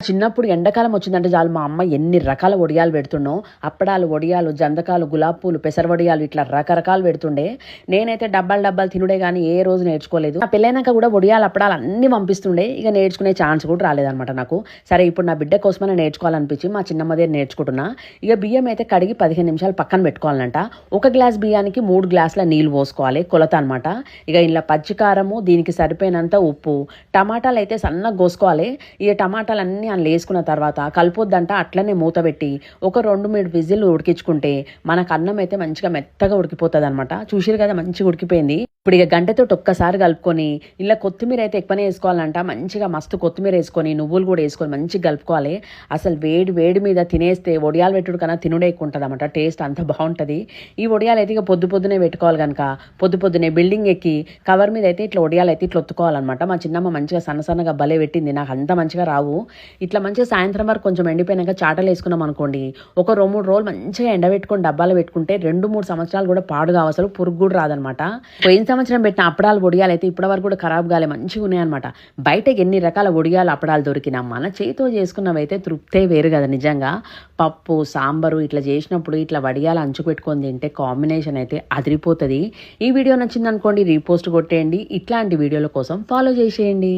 చిన్నప్పుడు ఎండాకాలం వచ్చిందంటే చాలు మా అమ్మ ఎన్ని రకాల వడియాలు పెడుతుండో. అప్పడాలు, వడియాలు, జందకాలు, గులాబ్ పూలు, పెసర వడియాలు ఇట్లా రకరకాలు పెడుతుండే. నేనైతే డబ్బాలు తినుడే కానీ ఏ రోజు నేర్చుకోలేదు. నా పెళ్ళైనాక కూడా వడియాలు, అప్పడాలు అన్ని పంపిస్తుండే. ఇక నేర్చుకునే ఛాన్స్ కూడా రాలేదనమాట నాకు. సరే ఇప్పుడు నా బిడ్డ కోసమైనా నేర్చుకోవాలనిపించి మా చిన్నమ్మ దగ్గర నేర్చుకుంటున్నా. ఇక బియ్యం అయితే కడిగి 15 నిమిషాలు పక్కన పెట్టుకోవాలంట. ఒక గ్లాస్ బియ్యానికి 3 గ్లాసుల నీళ్ళు పోసుకోవాలి, కొలత అనమాట. ఇక ఇలా పచ్చికారము, దీనికి సరిపోయినంత ఉప్పు, టమాటాలు అయితే సన్నగా కోసుకోవాలి. ఇక టమాటాలు అన్ని అందులో వేసుకున్న తర్వాత కలిపొద్దంట. అట్లనే మూత పెట్టి ఒక 2-3 విజిల్ ఉడికించుకుంటే మనకు అన్నం అయితే మంచిగా మెత్తగా ఉడికిపోతుంది అనమాట. చూసిరు కదా, మంచిగా ఉడికిపోయింది. ఇప్పుడు ఇక గంటతో ఒక్కసారి కలుపుకొని ఇలా కొత్తిమీర అయితే ఎక్కువనే వేసుకోవాలంట. మంచిగా మస్తు కొత్తిమీర వేసుకొని నువ్వులు కూడా వేసుకొని మంచిగా కలుపుకోవాలి. అసలు వేడి వేడి మీద తినేస్తే వడియాలు పెట్టుడు కన్నా తినుడే ఎక్కువ ఉంటుంది అనమాట. టేస్ట్ అంత బాగుంటుంది. ఈ వడియాలు అయితే ఇక పొద్దునే పెట్టుకోవాలి కనుక పొద్దునే బిల్డింగ్ ఎక్కి కవర్ మీద అయితే ఇట్లా వడియాలు అయితే ఇట్లా ఒత్తుకోవాలన్నమాట. మా చిన్నమ్మ మంచిగా సన్నగా భలే పెట్టింది. నాకు అంత మంచిగా రావు. ఇట్లా మంచిగా సాయంత్రం వరకు కొంచెం ఎండిపోయినాక చాటలు వేసుకున్నాం అనుకోండి, ఒక 2-3 రోజులు మంచిగా ఎండబెట్టుకొని డబ్బాలు పెట్టుకుంటే 2-3 సంవత్సరాలు కూడా పాడు కావు, అసలు పురుగు కూడా రాదనమాట. పోయిన సంవత్సరం పెట్టిన అప్పడాలు, వడియాలు అయితే ఇప్పటి వరకు కూడా ఖరాబ్ కాలే, మంచిగా ఉన్నాయన్నమాట. బయటకి ఎన్ని రకాల వడియాలు, అప్పడాలు దొరికినా మన చేతితో చేసుకున్నవైతే తృప్తే వేరు కదా నిజంగా. పప్పు, సాంబారు ఇట్లా చేసినప్పుడు ఇట్లా వడియాలు అంచు పెట్టుకొని తింటే కాంబినేషన్ అయితే అదిరిపోతుంది. ఈ వీడియో నచ్చింది అనుకోండి, రీపోస్ట్ కొట్టేయండి. ఇట్లాంటి వీడియోల కోసం ఫాలో చేసేయండి.